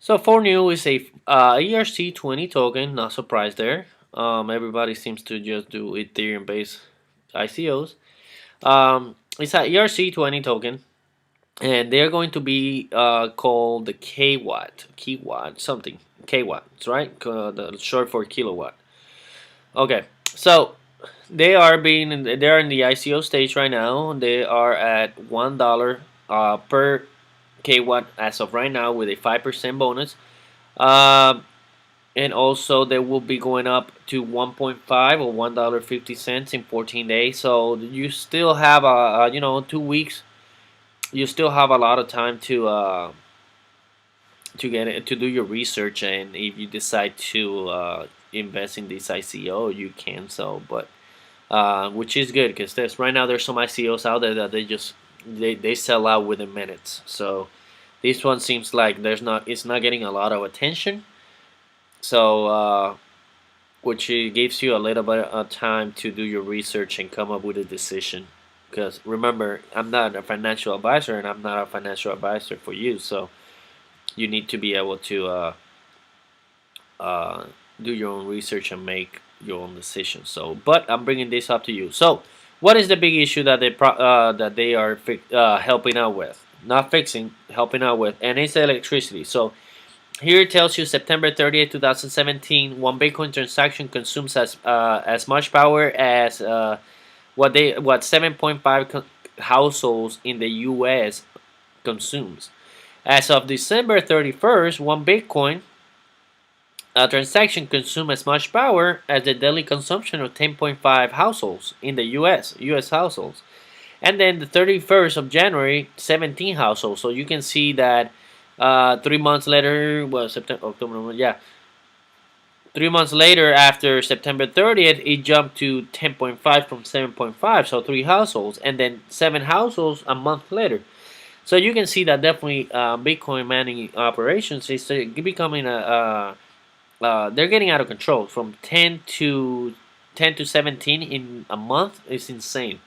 So for new is a ERC20 token. Not surprised there. Everybody seems to just do Ethereum based ICOs. It's a ERC20 token, and they're going to be called the KWatt something KWatt. That's right. The short for kilowatt. Okay, so they're in the ICO stage right now. They are at $1 per KWatt as of right now with a 5% bonus. Um, and also they will be going up to 1.5 or $1.50 in 14 days. So you still have 2 weeks. You still have a lot of time to get it, to do your research, and if you decide to invest in this ICO, you can. So, but which is good because there's right now there's some ICOs out there that they sell out within minutes. So this one seems like it's not getting a lot of attention. So which gives you a little bit of time to do your research and come up with a decision. Because remember, I'm not a financial advisor, and I'm not a financial advisor for you. So you need to be able to uh, do your own research and make your own decisions. So, but I'm bringing this up to you. So, what is the big issue that they are helping out with? Not fixing, helping out with, and it's electricity. So here it tells you September 30th, 2017, one Bitcoin transaction consumes as much power as what 7.5 households in the U.S. consumes. As of December 31st, one Bitcoin transaction consumes as much power as the daily consumption of 10.5 households in the U.S. households. And then the 31st of January, 17 households. So you can see that 3 months later, well, September, October, November, yeah. 3 months later, after September 30th, it jumped to 10.5 from 7.5, so 3 households, and then 7 households a month later. So you can see that definitely Bitcoin mining operations is becoming they're getting out of control. From 10 to 17 in a month is insane.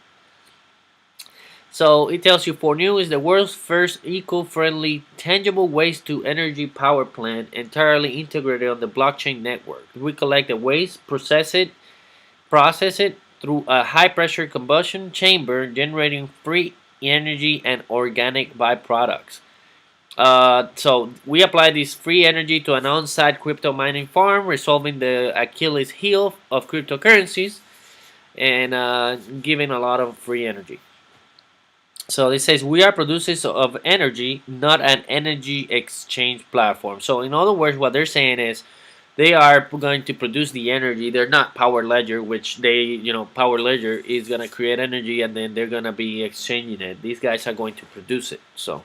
So it tells you Fornu is the world's first eco-friendly, tangible waste-to-energy power plant entirely integrated on the blockchain network. We collect the waste, process it through a high-pressure combustion chamber, generating free energy and organic byproducts. So we apply this free energy to an on-site crypto mining farm, resolving the Achilles heel of cryptocurrencies and giving a lot of free energy. So it says we are producers of energy, not an energy exchange platform. So in other words, what they're saying is they are going to produce the energy. They're not Power Ledger, which Power Ledger is going to create energy and then they're going to be exchanging it. These guys are going to produce it. So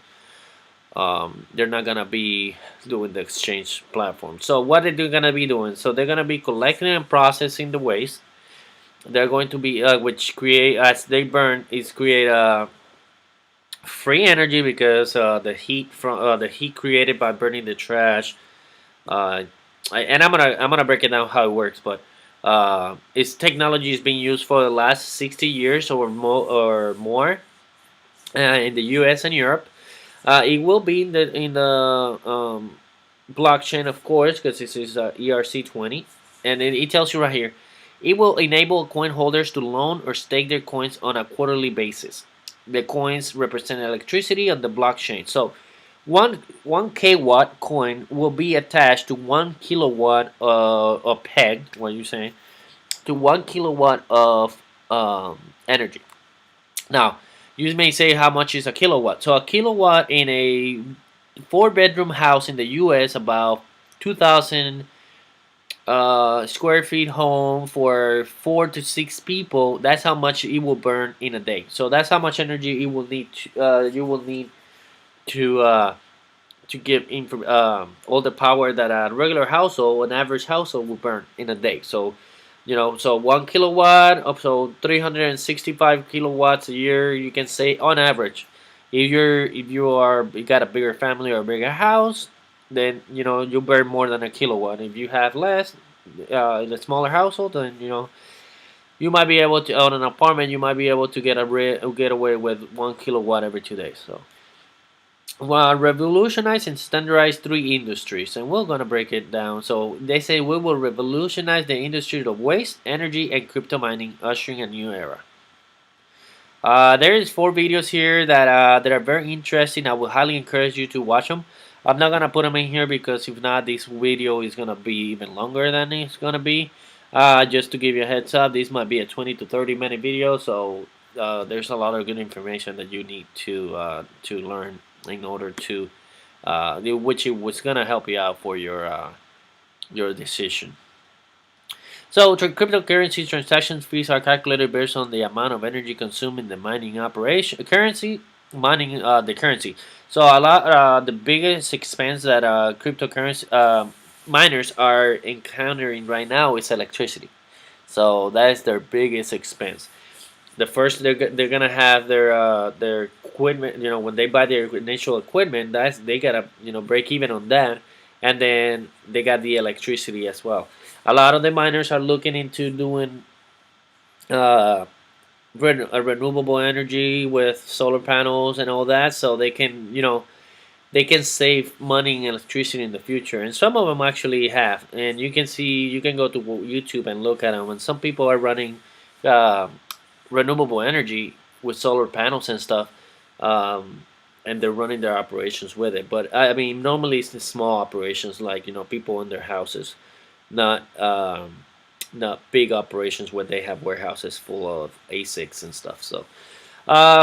they're not going to be doing the exchange platform. So what are they going to be doing? So they're going to be collecting and processing the waste. They're going to be, which create, as they burn, is create free energy because the heat created by burning the trash. And I'm gonna break it down how it works, but its technology is being used for the last 60 years or more in the U.S. and Europe. It will be in the blockchain, of course, because this is ERC20, and it tells you right here. It will enable coin holders to loan or stake their coins on a quarterly basis. The coins represent electricity on the blockchain. So one KWatt coin will be attached to 1 kilowatt of pegged, what you saying, to 1 kilowatt of energy. Now, you may say how much is a kilowatt. So a kilowatt in a 4-bedroom house in the U.S. about 2,000 square feet home for 4 to 6 people. That's how much it will burn in a day. So that's how much energy it will need. You will need to give all the power that a regular household, an average household, will burn in a day. So, so 1 kilowatt up to 365 kilowatts a year. You can say on average, if you got a bigger family or a bigger house, then you burn more than a kilowatt. If you have less, in a smaller household, then you might be able to own an apartment. You might be able to get away with 1 kilowatt every 2 days. So Well, revolutionize and standardize three industries, and we're gonna break it down. So they say we will revolutionize the industry of waste, energy, and crypto mining, ushering a new era. There is four videos here that are very interesting. I would highly encourage you to watch them. I'm not gonna put them in here because if not, this video is gonna be even longer than it's gonna be. Just to give you a heads up, this might be a 20 to 30 minute video, so there's a lot of good information that you need to learn in order to which it was gonna help you out for your decision. So cryptocurrency transaction fees are calculated based on the amount of energy consumed in the mining operation mining the currency. So a lot the biggest expense that cryptocurrency miners are encountering right now is electricity. So that is their biggest expense. The first they're gonna have their equipment. You know, when they buy their initial equipment, that's they gotta break even on that, and then they got the electricity as well. A lot of the miners are looking into doing uh, renewable energy with solar panels and all that, so they can they can save money and electricity in the future. And some of them actually have, and you can go to YouTube and look at them. And some people are running uh, renewable energy with solar panels and stuff, um, and they're running their operations with it. But I mean, normally it's the small operations, like people in their houses, not not big operations where they have warehouses full of ASICs and stuff. So,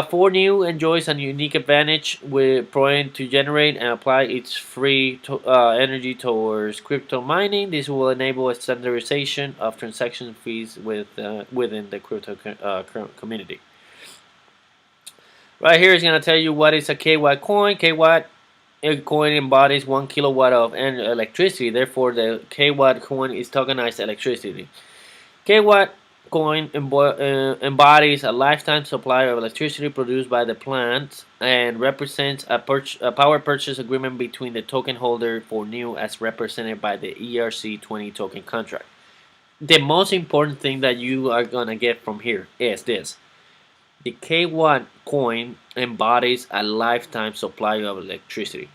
for new enjoys a unique advantage with providing to generate and apply its free energy towards crypto mining. This will enable a standardization of transaction fees within the crypto community. Right here is going to tell you what is a KWatt coin. KWatt coin embodies 1 kilowatt of electricity. Therefore, the KWatt coin is tokenized electricity. KWatt coin embodies a lifetime supply of electricity produced by the plant and represents a power purchase agreement between the token holder for new as represented by the ERC20 token contract. The most important thing that you are going to get from here is this. The KWatt coin embodies a lifetime supply of electricity.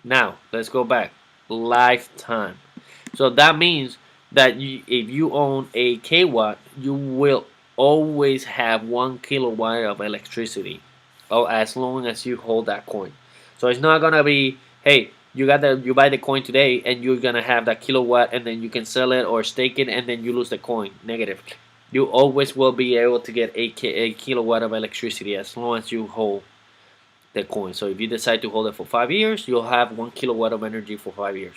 Now, let's go back. Lifetime. So that means that if you own a KWatt, you will always have 1 kilowatt of electricity, as long as you hold that coin. So it's not gonna be, hey, you buy the coin today and you're gonna have that kilowatt and then you can sell it or stake it and then you lose the coin. Negative. You always will be able to get a kilowatt of electricity as long as you hold the coin. So if you decide to hold it for 5 years, you'll have 1 kilowatt of energy for 5 years.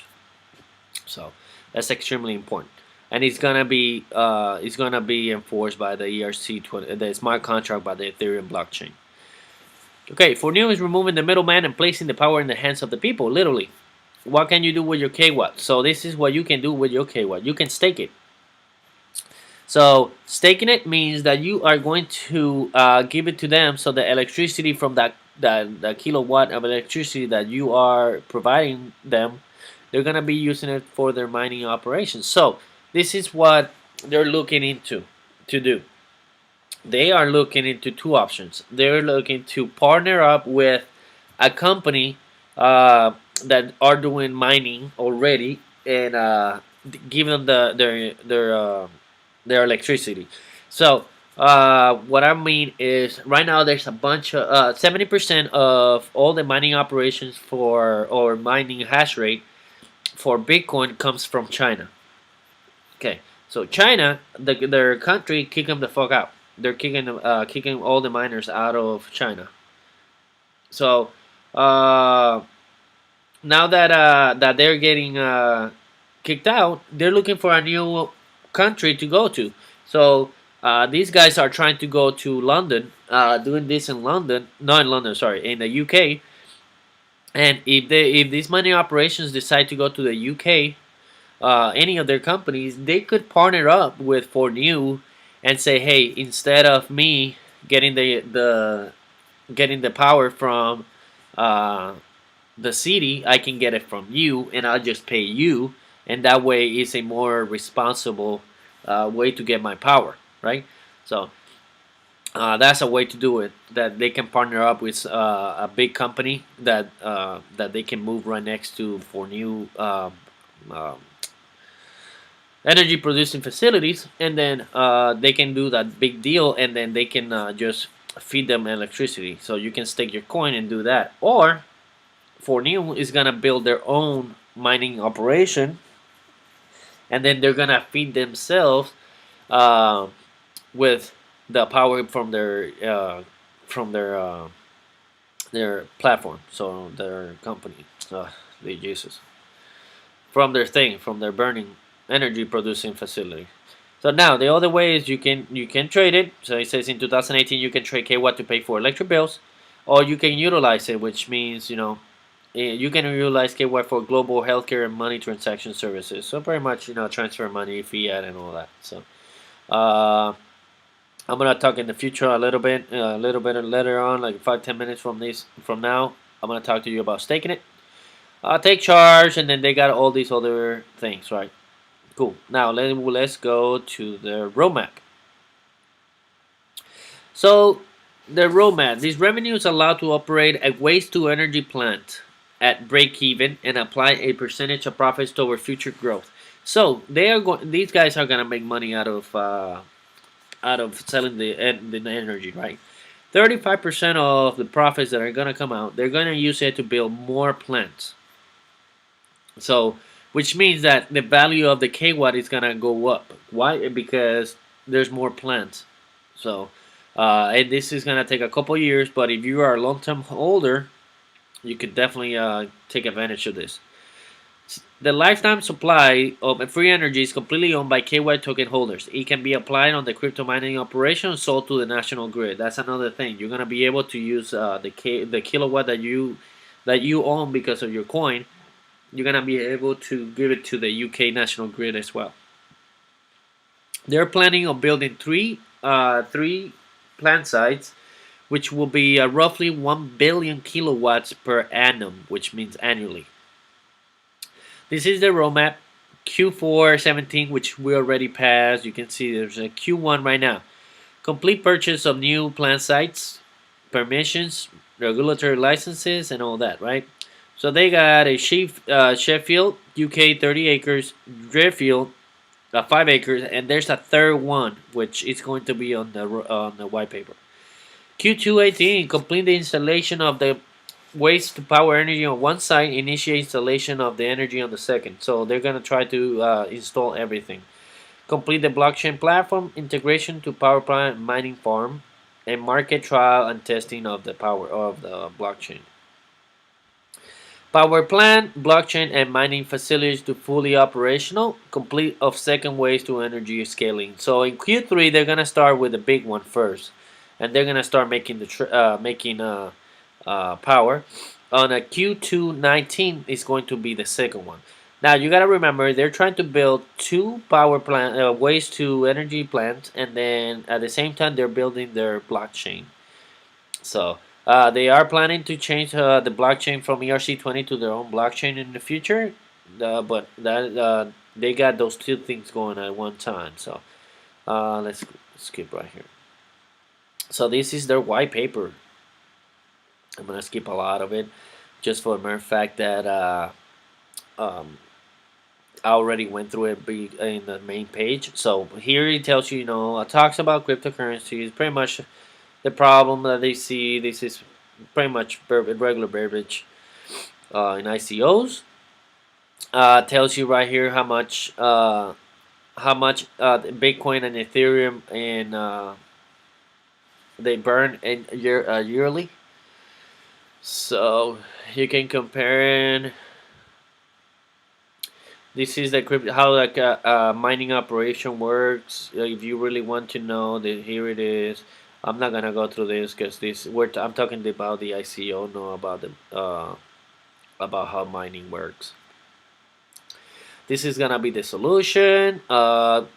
So that's extremely important, and it's gonna be enforced by the ERC20, the smart contract by the Ethereum blockchain. Okay, for new is removing the middleman and placing the power in the hands of the people. Literally, what can you do with your KWatt? So this is what you can do with your KWatt. You can stake it. So staking it means that you are going to give it to them, so the electricity from that kilowatt of electricity that you are providing them, they're gonna be using it for their mining operations. So this is what they're looking into to do. They are looking into two options. They're looking to partner up with a company that are doing mining already and give them their electricity. So what I mean is, right now there's a bunch of 70% of all the mining operations for or mining hash rate for Bitcoin comes from China. Okay, so China, their country, kick them the fuck out. They're kicking all the miners out of China. So uh, now that they're getting kicked out, they're looking for a new country to go to. So these guys are trying to go to London, doing this in London, not in London, sorry, in the UK. And if these mining operations decide to go to the UK, any of their companies, they could partner up with For New and say, hey, instead of me getting the power from the city, I can get it from you, and I'll just pay you, and that way it's a more responsible way to get my power, right? So That's a way to do it. That they can partner up with a big company that they can move right next to for new um, energy producing facilities, and then they can do that big deal, and then they can just feed them electricity. So you can stake your coin and do that. Or for new is gonna build their own mining operation, and then they're gonna feed themselves uh, with the power from their platform, so their company, the Jesus, from their thing, from their burning energy producing facility. So now the other way is you can trade it. So it says in 2018 you can trade KW to pay for electric bills, or you can utilize it, which means you can utilize KY for global healthcare and money transaction services. So pretty much transfer money, fiat, and all that. So uh, I'm gonna talk in the future a little bit later on, like 5-10 minutes from now. I'm gonna talk to you about staking it. Take charge, and then they got all these other things, right? Cool. Now let's go to the roadmap. So the roadmap. These revenues allow to operate a waste to energy plant at break even and apply a percentage of profits toward future growth. So they are going. These guys are gonna make money out of selling the energy, right? 35% of the profits that are gonna come out, they're gonna use it to build more plants. So, which means that the value of the kilowatt is gonna go up. Why? Because there's more plants. So, and this is gonna take a couple years. But if you are a long-term holder, you could definitely take advantage of this. The lifetime supply of free energy is completely owned by KY token holders. It can be applied on the crypto mining operation sold to the national grid. That's another thing. You're gonna be able to use the kilowatt that you own because of your coin. You're gonna be able to give it to the UK national grid as well. They're planning on building three plant sites, which will be roughly 1 billion kilowatts per annum, which means annually. This is the roadmap. Q4 17, which we already passed. You can see there's a Q1 right now. Complete purchase of new plant sites, permissions, regulatory licenses, and all that, right? So they got a Sheffield, UK, 30 acres, Driffield, 5 acres, and there's a third one, which is going to be on the white paper. Q2 18, complete the installation of the waste to power energy on one side, initiate installation of the energy on the second. So they're gonna try to install everything. Complete the blockchain platform integration to power plant mining farm, and market trial and testing of the power of the blockchain. Power plant, blockchain, and mining facilities to fully operational. Complete of second ways to energy scaling. So in Q3 they're gonna start with the big one first, and they're gonna start making power. On a Q2 19 is going to be the second one. Now you gotta remember they're trying to build two power plant ways to energy plants, and then at the same time they're building their blockchain. So they are planning to change the blockchain from ERC20 to their own blockchain in the future, but that they got those two things going at one time. So let's skip right here. So this is their white paper. I'm gonna skip a lot of it, just for the mere fact that um, I already went through it in the main page. So here it tells you, talks about cryptocurrencies, pretty much the problem that they see. This is pretty much regular verbiage in ICOs. Tells you right here how much Bitcoin and Ethereum and they burn yearly. So you can compare. This is how like a mining operation works. If you really want to know, here it is. I'm not gonna go through this because I'm talking about the ICO, no about how mining works. This is gonna be the solution.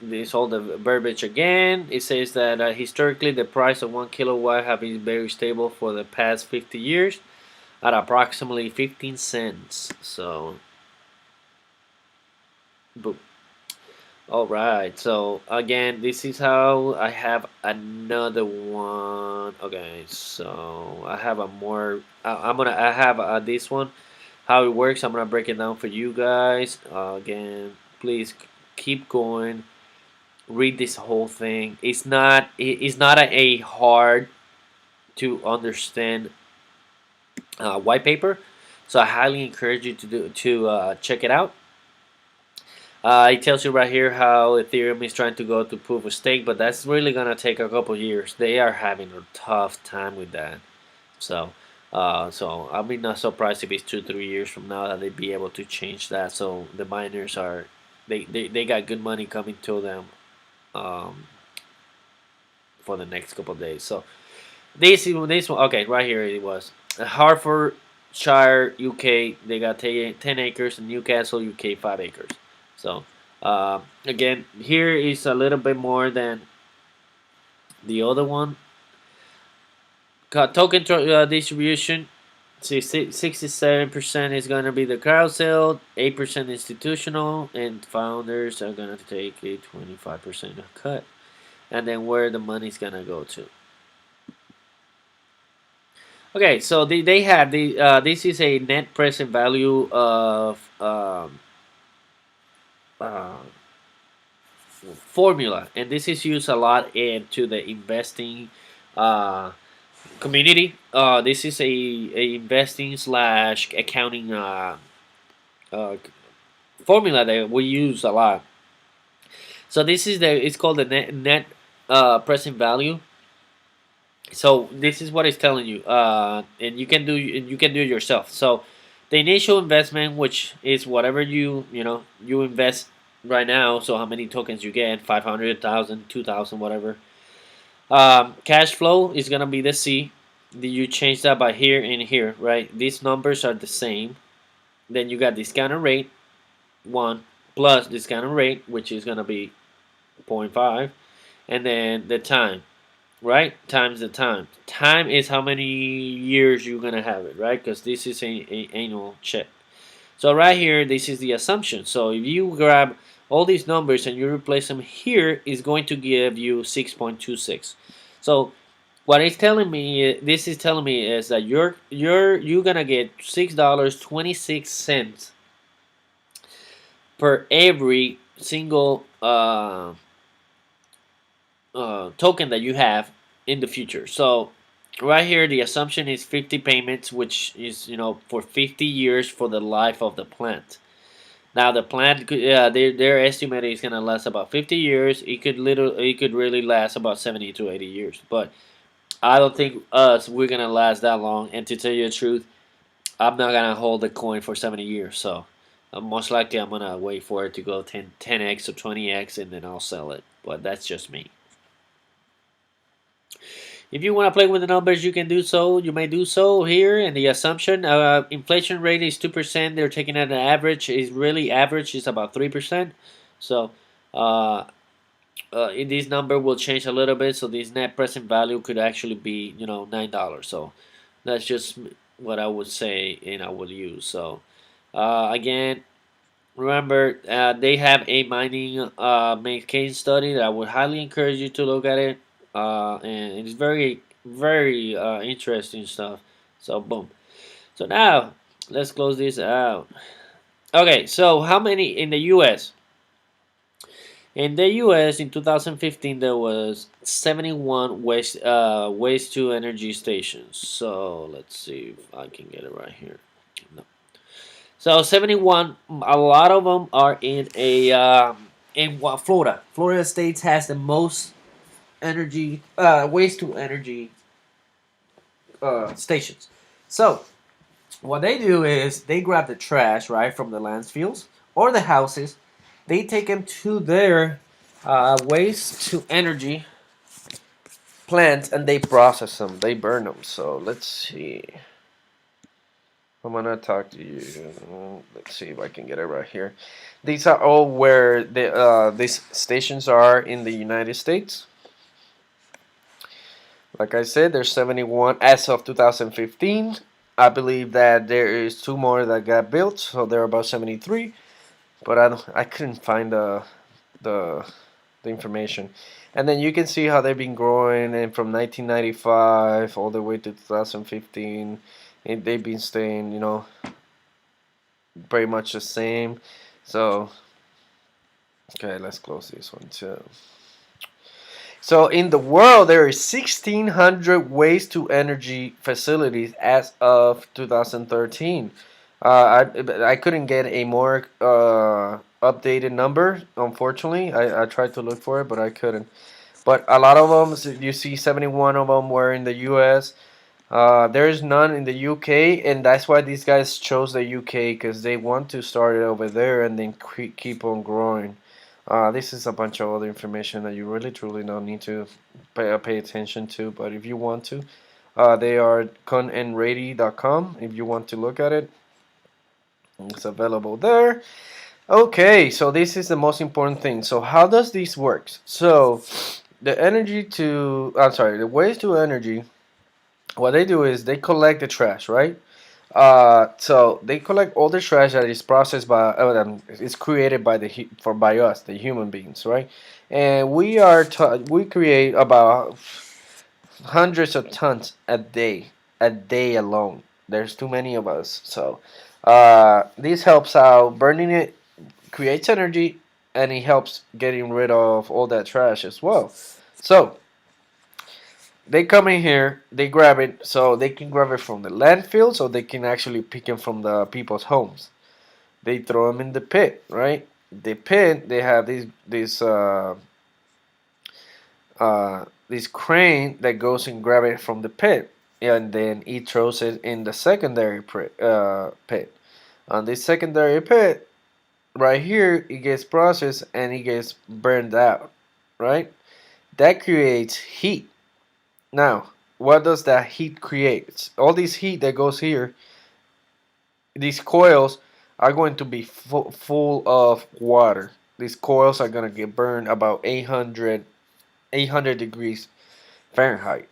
This all the verbiage again. It says that historically the price of 1 kilowatt have been very stable for the past 50 years at approximately 15 cents. So, boom. All right. So again, this is how I have another one. Okay. So I have a more. I'm gonna. I have this one. How it works. I'm gonna break it down for you guys. Again, please keep going. Read this whole thing. It's not a hard to understand white paper. So I highly encourage you to check it out. It tells you right here how Ethereum is trying to go to proof of stake, but that's really gonna take a couple years. They are having a tough time with that. So, so I'll be not surprised if it's 2 3 years from now that they be able to change that. So the miners are, they got good money coming to them, um, for the next couple of days. So this one, okay, right here it was. Hertfordshire, UK, they got 10 acres, and Newcastle, UK, 5 acres. So, again, here is a little bit more than the other one. Token distribution, 67% is going to be the crowd sale, 8% institutional, and founders are going to take a 25% cut. And then where the money's going to go to. Okay, so they have this is a net present value of uh, formula, and this is used a lot into the investing uh, community. This is a investing slash accounting uh, formula that we use a lot. So this is it's called the net present value. So this is what it's telling you, and you can do it yourself. So the initial investment, which is whatever you invest right now. So how many tokens you get, 500,000, 2,000, whatever. Cash flow is gonna be the C. You change that by here and here, right? These numbers are the same. Then you got discounted rate 1 plus discounted rate, which is gonna be 0.5, and then the time, right? Times the time. Time is how many years you're gonna have it, right? Because this is a annual check. So right here, this is the assumption. So if you grab all these numbers and you replace them here, is going to give you 6.26. So what it's telling me, this is telling me is that you're gonna get $6.26 per every single token that you have in the future. So right here, the assumption is 50 payments, which is for 50 years for the life of the plant. Now the plant, their estimate is gonna last about 50 years. It could really last about 70 to 80 years. But I don't think we're gonna last that long. And to tell you the truth, I'm not gonna hold the coin for 70 years. So most likely I'm gonna wait for it to go 10x or 20x, and then I'll sell it. But that's just me. If you want to play with the numbers, you can do so. You may do so here. And the assumption, inflation rate is 2%. They're taking an average. Is really average is about 3%. So, this number will change a little bit. So this net present value could actually be $9. So that's just what I would say and I would use. So again, remember, they have a mining case study that I would highly encourage you to look at it. And it's very, very interesting stuff. So, boom. So, now, let's close this out. Okay, so how many in the U.S.? In the U.S. in 2015, there was 71 waste to energy stations. So, let's see if I can get it right here. No. So 71, a lot of them are in Florida. Florida State has the most energy waste to energy stations. So what they do is they grab the trash right from the landfills or the houses. They take them to their waste to energy plants and they process them. They burn them. So let's see. I'm gonna talk to you. Let's see if I can get it right here. These are all where these stations are in the United States. Like I said, there's 71 as of 2015. I believe that there is 2 more that got built, so there are about 73. But I couldn't find the the information. And then you can see how they've been growing, and from 1995 all the way to 2015, and they've been staying, pretty much the same. So, okay, let's close this one too. So in the world, there are 1,600 waste to energy facilities as of 2013. I couldn't get a more updated number, unfortunately. I tried to look for it, but I couldn't. But a lot of them, you see 71 of them were in the U.S. There is none in the UK, and that's why these guys chose the UK, because they want to start it over there and then keep on growing. This is a bunch of other information that you really truly don't need to pay attention to, but if you want to, they are conandready.com. If you want to look at it, it's available there. Okay, so this is the most important thing. So how does this work? So the waste to energy, what they do is they collect the trash, right? So they collect all the trash that is processed is created by by us, the human beings, right? And we create about hundreds of tons a day alone. There's too many of us, so this helps out. Burning it creates energy, and it helps getting rid of all that trash as well. So they come in here, they grab it, so they can grab it from the landfill, so they can actually pick them from the people's homes. They throw them in the pit, right? The pit, they have this crane that goes and grab it from the pit, and then it throws it in the secondary pit. On this secondary pit, right here, it gets processed and it gets burned out, right? That creates heat. Now, what does that heat create? All this heat that goes here, these coils are going to be full of water. These coils are going to get burned about 800 degrees Fahrenheit.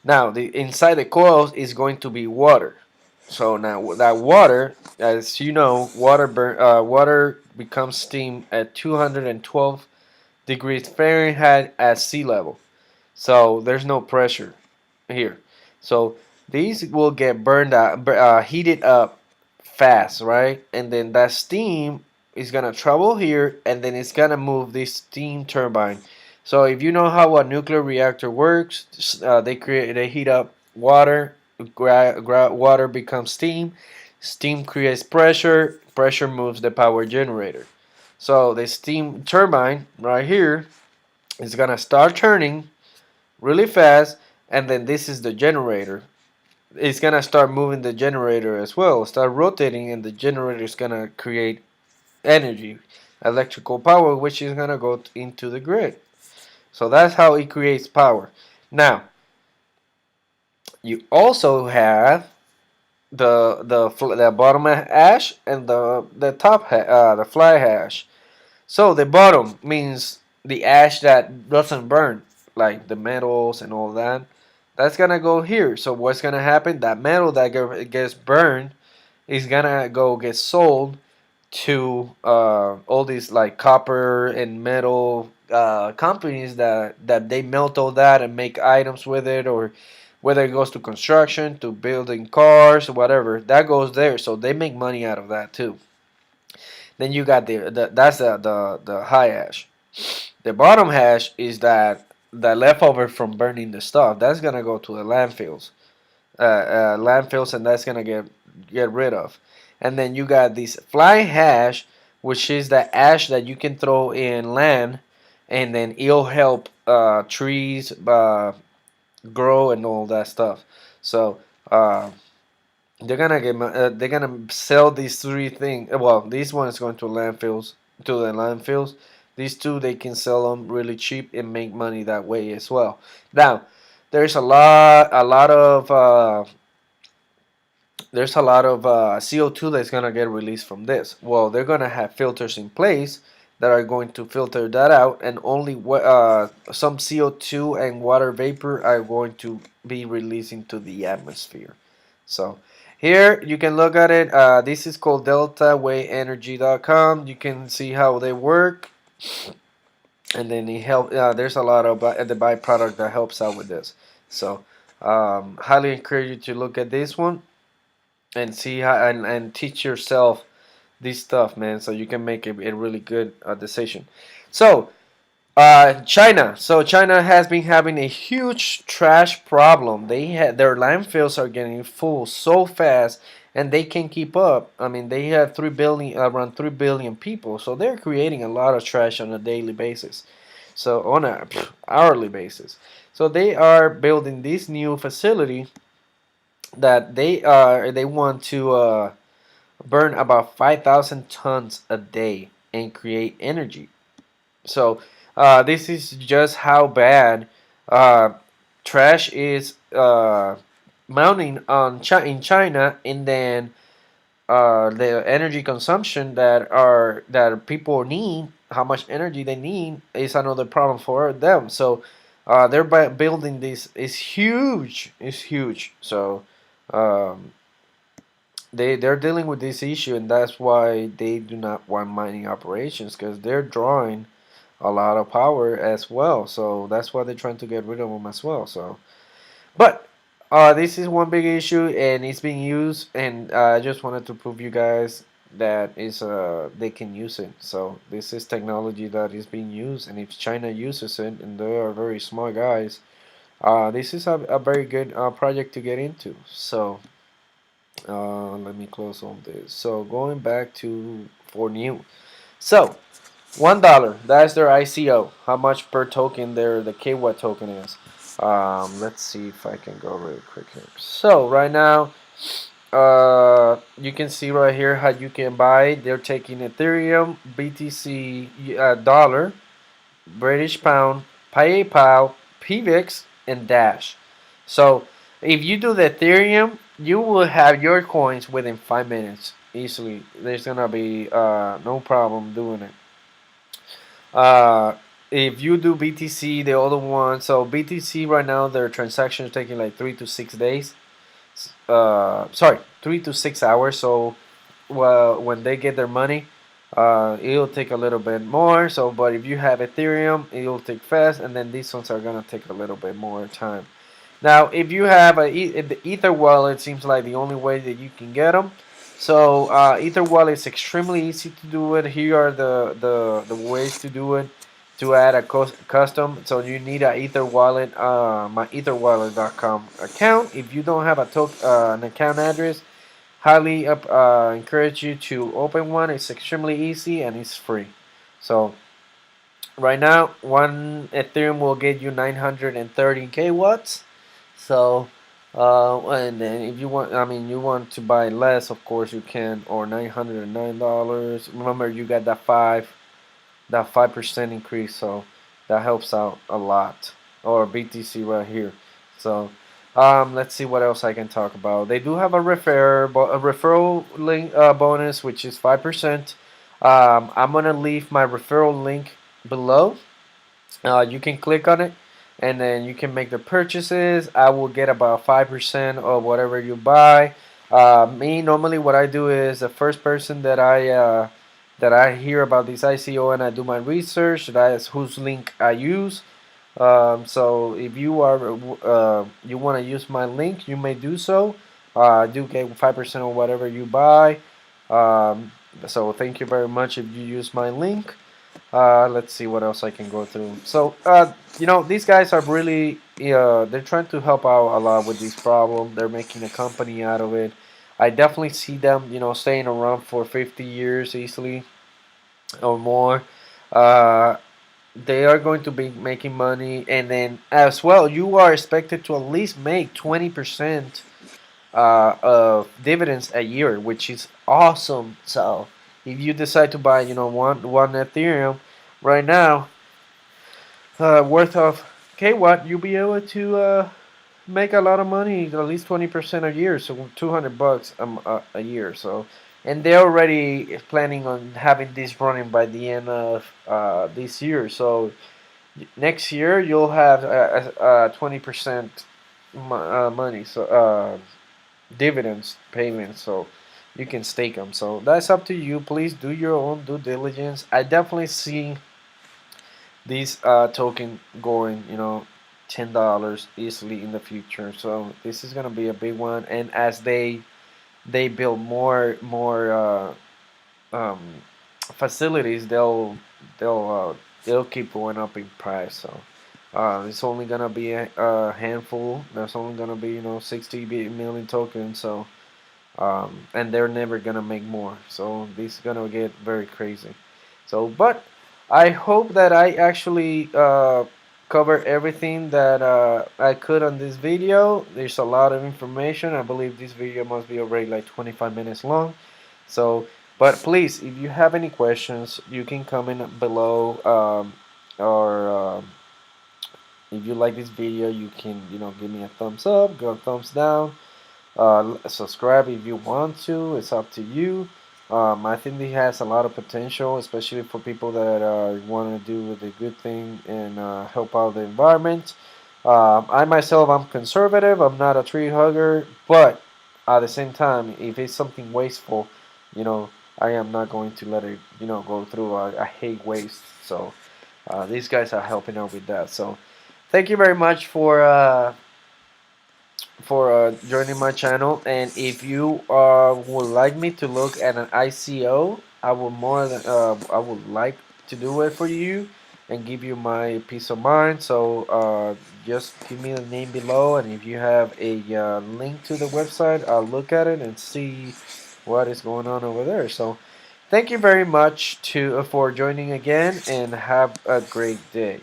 Now, the inside the coils is going to be water. So now that water, as you know, water becomes steam at 212 degrees Fahrenheit at sea level. So there's no pressure here. So these will get burned out, heated up fast, right? And then that steam is gonna travel here, and then it's gonna move this steam turbine. So if you know how a nuclear reactor works, they heat up water, water becomes steam, steam creates pressure, pressure moves the power generator. So the steam turbine right here is gonna start turning really fast, and then this is the generator. It's gonna start moving the generator as well, start rotating, and the generator is gonna create energy, electrical power, which is gonna go into the grid. So that's how it creates power. Now you also have the bottom hash and the the fly hash. So the bottom means the ash that doesn't burn, like the metals and all that. That's gonna go here. So what's gonna happen? That metal that gets burned is gonna go get sold to all these like copper and metal companies that they melt all that and make items with it, or whether it goes to construction, to building cars, whatever, that goes there. So they make money out of that too. Then you got that's the high hash. The bottom hash is that the leftover from burning the stuff. That's gonna go to the landfills, and that's gonna get rid of. And then you got this fly hash, which is the ash that you can throw in land, and then it'll help trees grow and all that stuff. So they're gonna sell these three things. Well, this one is going to the landfills. These two, they can sell them really cheap and make money that way as well. Now, there's a lot of CO2 that's gonna get released from this. Well, they're gonna have filters in place that are going to filter that out, and only some CO2 and water vapor are going to be released into the atmosphere. So here you can look at it. This is called deltawavenergy.com. You can see how they work. and then it help. There's a lot of the byproduct that helps out with this. So highly encourage you to look at this one and see how and teach yourself this stuff, man, so you can make a really good decision. So China. So China has been having a huge trash problem. Their landfills are getting full so fast, and they can keep up. I mean, they have 3 billion, around 3 billion people, so they're creating a lot of trash on a daily basis. So on a hourly basis. So they are building this new facility that they want to burn about 5,000 tons a day and create energy. So this is just how bad uh, trash is mounting in China, and then the energy consumption that people need, how much energy they need, is another problem for them. So they're building this is huge. It's huge. So um, they're dealing with this issue, and that's why they do not want mining operations, because they're drawing a lot of power as well. So that's why they're trying to get rid of them as well. So, but this is one big issue, and it's being used. And I just wanted to prove you guys that is they can use it. So this is technology that is being used, and if China uses it, and they are very smart guys, this is a very good project to get into. So let me close on this. So going back to for new. So $1. That's their ICO. How much per token the KWAT token is. Let's see if I can go really quick here. So right now, you can see right here how you can buy. They're taking Ethereum, BTC, dollar, British pound, PayPal, PVIX, and Dash. So if you do the Ethereum, you will have your coins within 5 minutes easily. There's gonna be no problem doing it. Uh, if you do BTC, the other one, so BTC right now their transactions taking like 3 to 6 days. Sorry, 3 to 6 hours. So, well, when they get their money, it'll take a little bit more. So, but if you have Ethereum, it'll take fast, and then these ones are gonna take a little bit more time. Now, if you have the Ether wallet, seems like the only way that you can get them. So Ether wallet is extremely easy to do it. Here are the ways to do it. To add a custom, so you need a Ether wallet, my etherwallet.com account. If you don't have an account address, highly encourage you to open one. It's extremely easy and it's free. So right now, one Ethereum will get you 930 kwatts. So, and then if you want, I mean, you want to buy less, of course you can, or $909. Remember, you got that 5% increase, so that helps out a lot. Or BTC right here. So, let's see what else I can talk about. They do have a referral link bonus, which is 5%. I'm gonna leave my referral link below. You can click on it, and then you can make the purchases. I will get about 5% of whatever you buy. Me normally, what I do is the first person that I hear about this ICO and I do my research. That is whose link I use. So if you want to use my link, you may do so. I do get 5% of whatever you buy. So thank you very much if you use my link. Let's see what else I can go through. So, these guys are really, they're trying to help out a lot with this problem. They're making a company out of it. I definitely see them, staying around for 50 years easily or more. Uh, they are going to be making money, and then as well, you are expected to at least make 20% of dividends a year, which is awesome. So if you decide to buy, one Ethereum right now, worth of KWatt, you'll be able to make a lot of money, at least 20% a year, so $200 a year. So, and they're already planning on having this running by the end of this year. So next year you'll have 20% money. So dividends payments, so you can stake them. So that's up to you. Please do your own due diligence. I definitely see this token going, $10 easily in the future. So this is gonna be a big one. And as they build more um, facilities, they'll keep going up in price. So it's only gonna be a handful. There's only gonna be 60 million tokens. So and they're never gonna make more. So this is gonna get very crazy. So, but I hope that I actually cover everything that I could on this video. There's a lot of information. I believe this video must be already like 25 minutes long. So, but please, if you have any questions, you can comment below, or if you like this video, you can give me a thumbs up, go thumbs down. Subscribe if you want to. It's up to you. I think it has a lot of potential, especially for people that want to do the good thing and help out the environment. I myself, I'm conservative. I'm not a tree hugger, but at the same time, if it's something wasteful, you know, I am not going to let it, go through. I hate waste, so these guys are helping out with that. So, thank you very much for joining my channel. And if you would like me to look at an ICO, I would like to do it for you and give you my peace of mind. So just give me the name below, and if you have a link to the website, I'll look at it and see what is going on over there. So thank you very much to for joining again, and have a great day.